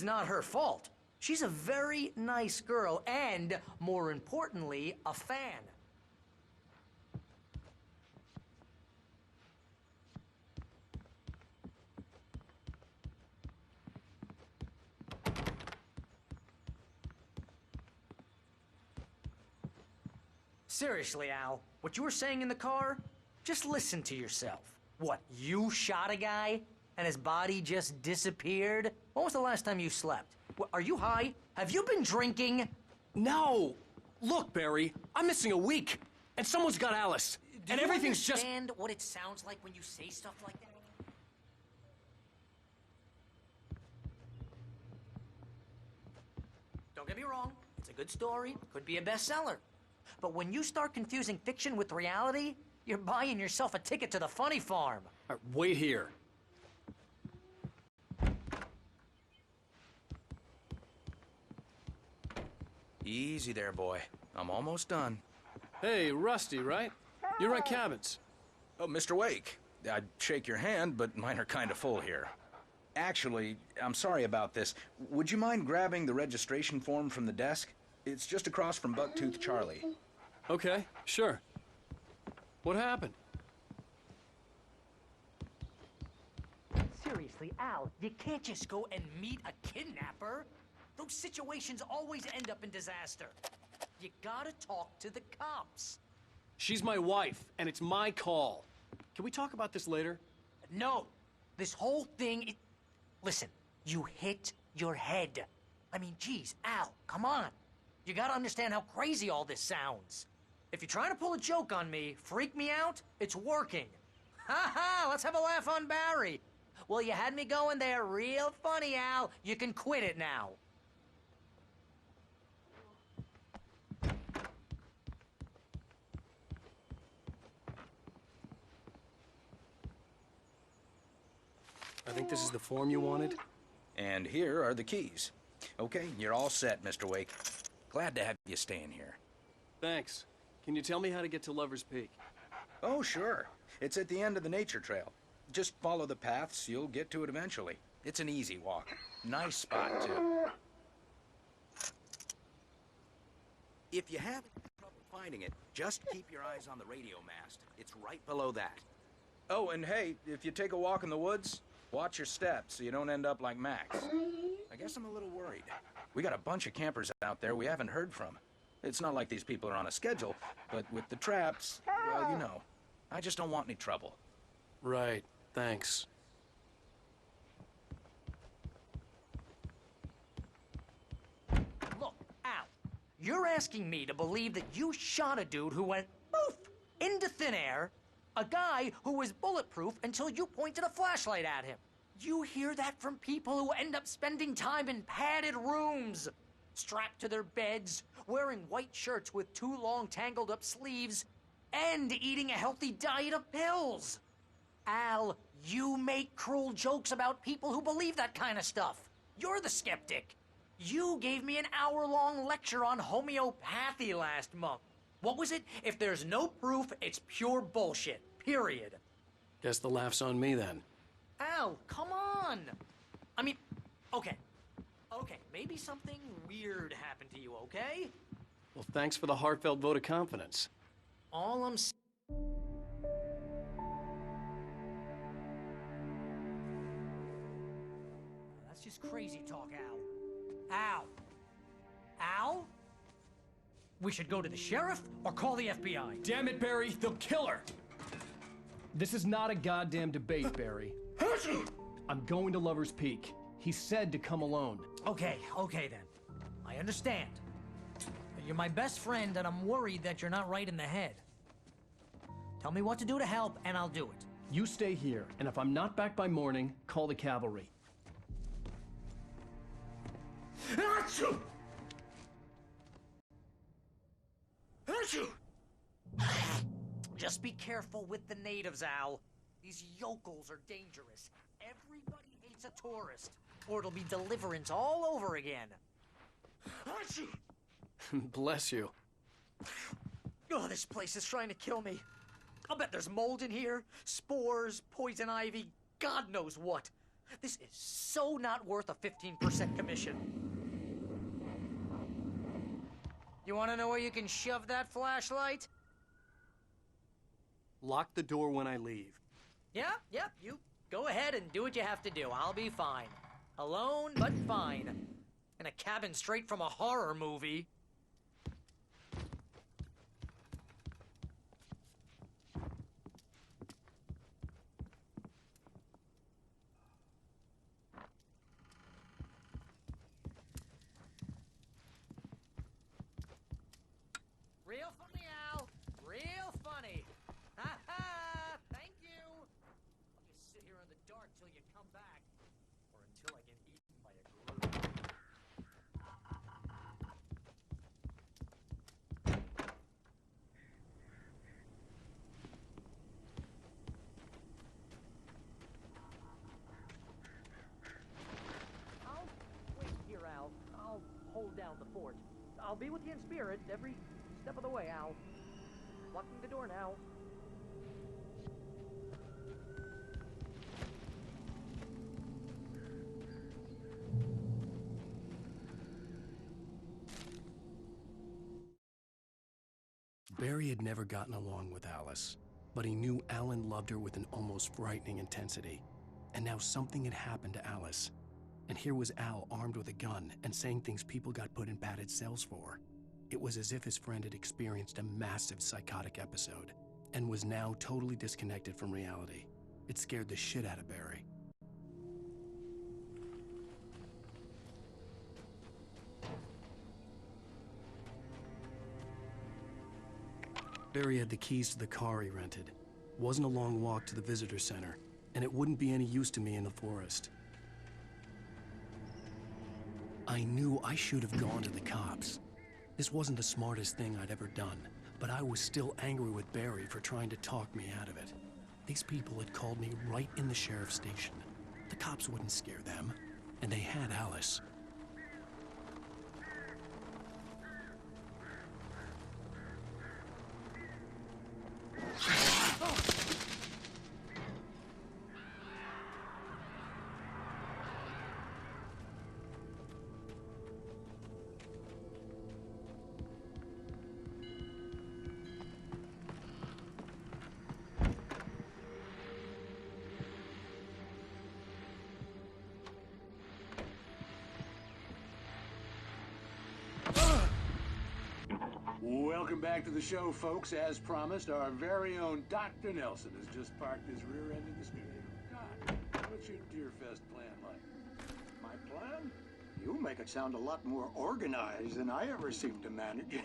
It's not her fault. She's a very nice girl and, more importantly, a fan. Seriously, Al, what you were saying in the car? Just listen to yourself. What, you shot a guy and his body just disappeared? When was the last time you slept? What, are you high? Have you been drinking? No! Look, Barry, I'm missing a week, and someone's got Alice, and everything's just... Do you understand what it sounds like when you say stuff like that? Don't get me wrong, it's a good story, could be a bestseller. But when you start confusing fiction with reality, you're buying yourself a ticket to the funny farm. All right, wait here. Easy there, boy. I'm almost done. Hey, Rusty, right? You rent cabins. Oh, Mr. Wake. I'd shake your hand, but mine are kind of full here. Actually, I'm sorry about this. Would you mind grabbing the registration form from the desk? It's just across from Bucktooth Charlie. Okay, sure. What happened? Seriously, Al, you can't just go and meet a kidnapper. Those situations always end up in disaster. You gotta talk to the cops. She's my wife, and it's my call. Can we talk about this later? No, this whole thing, listen, you hit your head. I mean, geez, Al, come on. You gotta understand how crazy all this sounds. If you're trying to pull a joke on me, freak me out, it's working. Ha ha, let's have a laugh on Barry. Well, you had me going there real funny, Al. You can quit it now. I think this is the form you wanted. And here are the keys. Okay, you're all set, Mr. Wake. Glad to have you staying here. Thanks. Can you tell me how to get to Lover's Peak? Oh, sure. It's at the end of the nature trail. Just follow the paths, you'll get to it eventually. It's an easy walk. Nice spot, too. If you have trouble finding it, just keep your eyes on the radio mast. It's right below that. Oh, and hey, if you take a walk in the woods, watch your steps so you don't end up like Max. I guess I'm a little worried. We got a bunch of campers out there we haven't heard from. It's not like these people are on a schedule, but with the traps, well, you know, I just don't want any trouble. Right, thanks. Look, Al, you're asking me to believe that you shot a dude who went poof into thin air, a guy who was bulletproof until you pointed a flashlight at him. You hear that from people who end up spending time in padded rooms, strapped to their beds, wearing white shirts with too long tangled up sleeves, and eating a healthy diet of pills. Al, you make cruel jokes about people who believe that kind of stuff. You're the skeptic. You gave me an hour-long lecture on homeopathy last month. What was it? If there's no proof, it's pure bullshit. Period. Guess the laugh's on me then. Al, come on! I mean, okay. Okay, maybe something weird happened to you, okay? Well, thanks for the heartfelt vote of confidence. All I'm saying... That's just crazy talk, Al. Al! Al? We should go to the sheriff or call the FBI. Damn it, Barry, they'll kill her! This is not a goddamn debate, Barry. I'm going to Lover's Peak. He said to come alone. Okay then. I understand. You're my best friend, and I'm worried that you're not right in the head. Tell me what to do to help, and I'll do it. You stay here, and if I'm not back by morning, call the cavalry. Achoo! Achoo! Just be careful with the natives, Al. These yokels are dangerous. Everybody hates a tourist, or it'll be Deliverance all over again. Achoo! Bless you. Oh, this place is trying to kill me. I'll bet there's mold in here, spores, poison ivy, God knows what. This is so not worth a 15% commission. You want to know where you can shove that flashlight? Lock the door when I leave. Yep, you go ahead and do what you have to do. I'll be fine. Alone, but fine. In a cabin straight from a horror movie. Real funny, Al. Real funny. Ha ha! Thank you. I'll just sit here in the dark till you come back. Or until I get eaten by a gorilla. I'll wait here, Al. I'll hold down the fort. I'll be with you in spirit every step of the way, Al. Locking the door now. Barry had never gotten along with Alice, but he knew Alan loved her with an almost frightening intensity. And now something had happened to Alice. And here was Al armed with a gun and saying things people got put in padded cells for. It was as if his friend had experienced a massive psychotic episode and was now totally disconnected from reality. It scared the shit out of Barry. Barry had the keys to the car he rented. Wasn't a long walk to the visitor center, and it wouldn't be any use to me in the forest. I knew I should have gone to the cops. This wasn't the smartest thing I'd ever done, but I was still angry with Barry for trying to talk me out of it. These people had called me right in the sheriff's station. The cops wouldn't scare them, and they had Alice. Welcome back to the show, folks. As promised, our very own Dr. Nelson has just parked his rear end in the studio. Doc, what's your Deerfest plan like? My plan? You make it sound a lot more organized than I ever seem to manage.